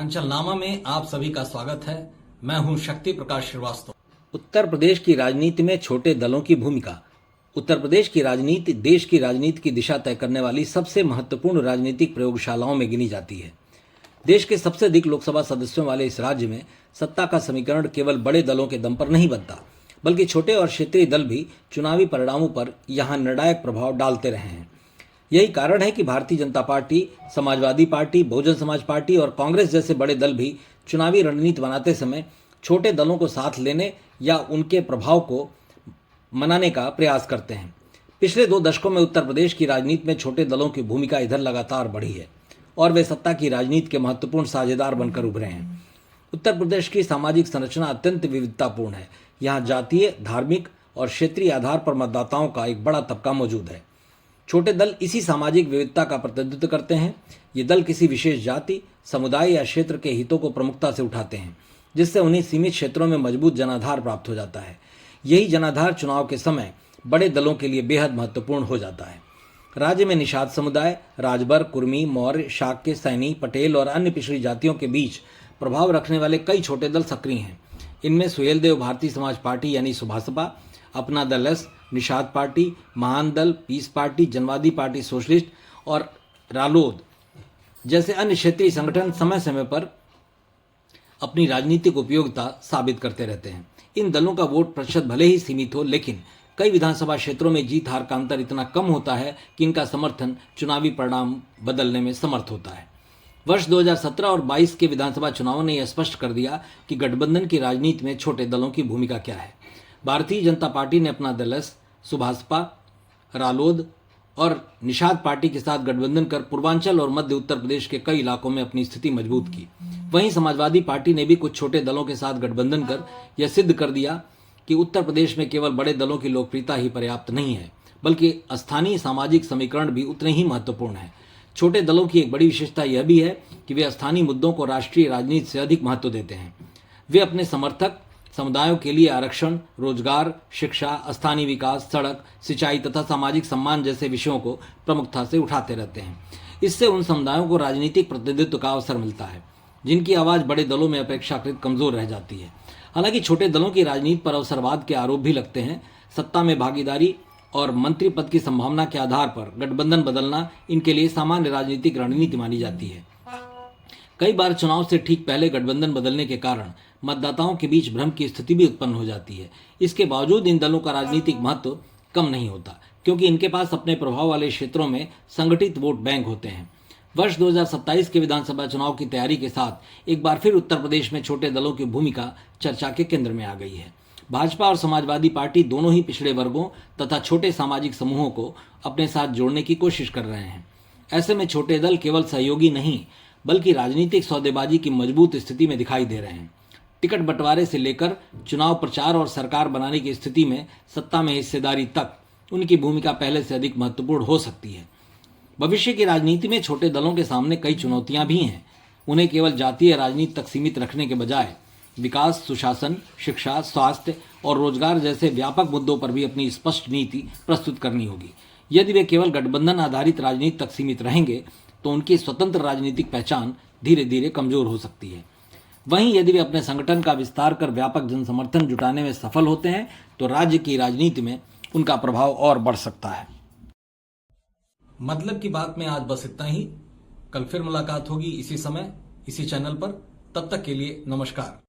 उत्तरांचल नामा में आप सभी का स्वागत है। मैं हूं शक्ति प्रकाश श्रीवास्तव। उत्तर प्रदेश की राजनीति में छोटे दलों की भूमिका। उत्तर प्रदेश की राजनीति देश की राजनीति की दिशा तय करने वाली सबसे महत्वपूर्ण राजनीतिक प्रयोगशालाओं में गिनी जाती है। देश के सबसे अधिक लोकसभा सदस्यों वाले इस राज्य में सत्ता का समीकरण केवल बड़े दलों के दम पर नहीं बनता, बल्कि छोटे और क्षेत्रीय दल भी चुनावी परिणामों पर यहाँ निर्णायक प्रभाव डालते रहे हैं। यही कारण है कि Bharatiya Janata party, Samajwadi party, Bahujan Samaj party और कांग्रेस जैसे बड़े दल भी चुनावी रणनीति बनाते समय छोटे दलों को साथ लेने या उनके प्रभाव को मनाने का प्रयास करते हैं। पिछले 2 दशकों में उत्तर प्रदेश की राजनीति में छोटे दलों की भूमिका इधर लगातार बढ़ी है और वे सत्ता की राजनीति के महत्वपूर्ण साझेदार बनकर उभरे हैं। उत्तर प्रदेश की सामाजिक संरचना अत्यंत विविधतापूर्ण है। यहाँ जातीय, धार्मिक और क्षेत्रीय आधार पर मतदाताओं का एक बड़ा तबका मौजूद है। छोटे दल इसी सामाजिक विविधता का प्रतिनिधित्व करते हैं। ये दल किसी विशेष जाति, समुदाय या क्षेत्र के हितों को प्रमुखता से उठाते हैं, जिससे उन्हें सीमित क्षेत्रों में मजबूत जनाधार प्राप्त हो जाता है। यही जनाधार चुनाव के समय बड़े दलों के लिए बेहद महत्वपूर्ण हो जाता है। राज्य में निषाद समुदाय, राजबर, कुर्मी, मौर्य, शाक्य, सैनी, पटेल और अन्य पिछड़ी जातियों के बीच प्रभाव रखने वाले कई छोटे दल सक्रिय हैं। इनमें सुहेलदेव भारतीय समाज पार्टी यानी सुभासपा, अपना दल एस, निषाद पार्टी, महान दल, पीस पार्टी, जनवादी पार्टी सोशलिस्ट और रालोद जैसे अन्य क्षेत्रीय संगठन समय समय पर अपनी राजनीतिक उपयोगिता साबित करते रहते हैं। इन दलों का वोट प्रतिशत भले ही सीमित हो, लेकिन कई विधानसभा क्षेत्रों में जीत हार का अंतर इतना कम होता है कि इनका समर्थन चुनावी परिणाम बदलने में समर्थ होता है। वर्ष 2017 और 22 के विधानसभा चुनावों ने यह स्पष्ट कर दिया कि गठबंधन की राजनीति में छोटे दलों की भूमिका क्या है। भारतीय जनता पार्टी ने अपना दल एस, सुभासपा, रालोद और निषाद पार्टी के साथ गठबंधन कर पूर्वांचल और मध्य उत्तर प्रदेश के कई इलाकों में अपनी स्थिति मजबूत की। वहीं समाजवादी पार्टी ने भी कुछ छोटे दलों के साथ गठबंधन कर यह सिद्ध कर दिया कि उत्तर प्रदेश में केवल बड़े दलों की लोकप्रियता ही पर्याप्त नहीं है, बल्कि स्थानीय सामाजिक समीकरण भी उतने ही महत्वपूर्ण है। छोटे दलों की एक बड़ी विशेषता यह भी है कि वे स्थानीय मुद्दों को राष्ट्रीय राजनीति से अधिक महत्व देते हैं। वे अपने समर्थक समुदायों के लिए आरक्षण, रोजगार, शिक्षा, स्थानीय विकास, सड़क, सिंचाई तथा सामाजिक सम्मान जैसे विषयों को प्रमुखता से उठाते रहते हैं। इससे उन समुदायों को राजनीतिक प्रतिनिधित्व का अवसर मिलता है, जिनकी आवाज़ बड़े दलों में अपेक्षाकृत कमजोर रह जाती है। हालांकि छोटे दलों की राजनीति पर अवसरवाद के आरोप भी लगते हैं। सत्ता में भागीदारी और मंत्री पद की संभावना के आधार पर गठबंधन बदलना इनके लिए सामान्य राजनीतिक रणनीति मानी जाती है। कई बार चुनाव से ठीक पहले गठबंधन बदलने के कारण मतदाताओं के बीच भ्रम की स्थिति भी उत्पन्न हो जाती है। इसके बावजूद इन दलों का राजनीतिक महत्व कम नहीं होता, क्योंकि इनके पास अपने प्रभाव वाले क्षेत्रों में संगठित वोट बैंक होते हैं। वर्ष 2027 के विधानसभा चुनाव की तैयारी के साथ एक बार फिर उत्तर प्रदेश में छोटे दलों की भूमिका चर्चा के केंद्र में आ गई है। भाजपा और समाजवादी पार्टी दोनों ही पिछड़े वर्गों तथा छोटे सामाजिक समूहों को अपने साथ जोड़ने की कोशिश कर रहे हैं। ऐसे में छोटे दल केवल सहयोगी नहीं, बल्कि राजनीतिक सौदेबाजी की मजबूत स्थिति में दिखाई दे रहे हैं। टिकट बंटवारे से लेकर चुनाव प्रचार और सरकार बनाने की स्थिति में सत्ता में हिस्सेदारी तक उनकी भूमिका पहले से अधिक महत्वपूर्ण हो सकती है। भविष्य की राजनीति में छोटे दलों के सामने कई चुनौतियां भी हैं। उन्हें केवल जातीय राजनीति तक सीमित रखने के बजाय विकास, सुशासन, शिक्षा, स्वास्थ्य और रोजगार जैसे व्यापक मुद्दों पर भी अपनी स्पष्ट नीति प्रस्तुत करनी होगी। यदि वे केवल गठबंधन आधारित राजनीति तक सीमित रहेंगे तो उनकी स्वतंत्र राजनीतिक पहचान धीरे धीरे कमजोर हो सकती है। वहीं यदि वे अपने संगठन का विस्तार कर व्यापक जनसमर्थन जुटाने में सफल होते हैं तो राज्य की राजनीति में उनका प्रभाव और बढ़ सकता है। मतलब की बात में आज बस इतना ही। कल फिर मुलाकात होगी इसी समय, इसी चैनल पर। तब तक के लिए नमस्कार।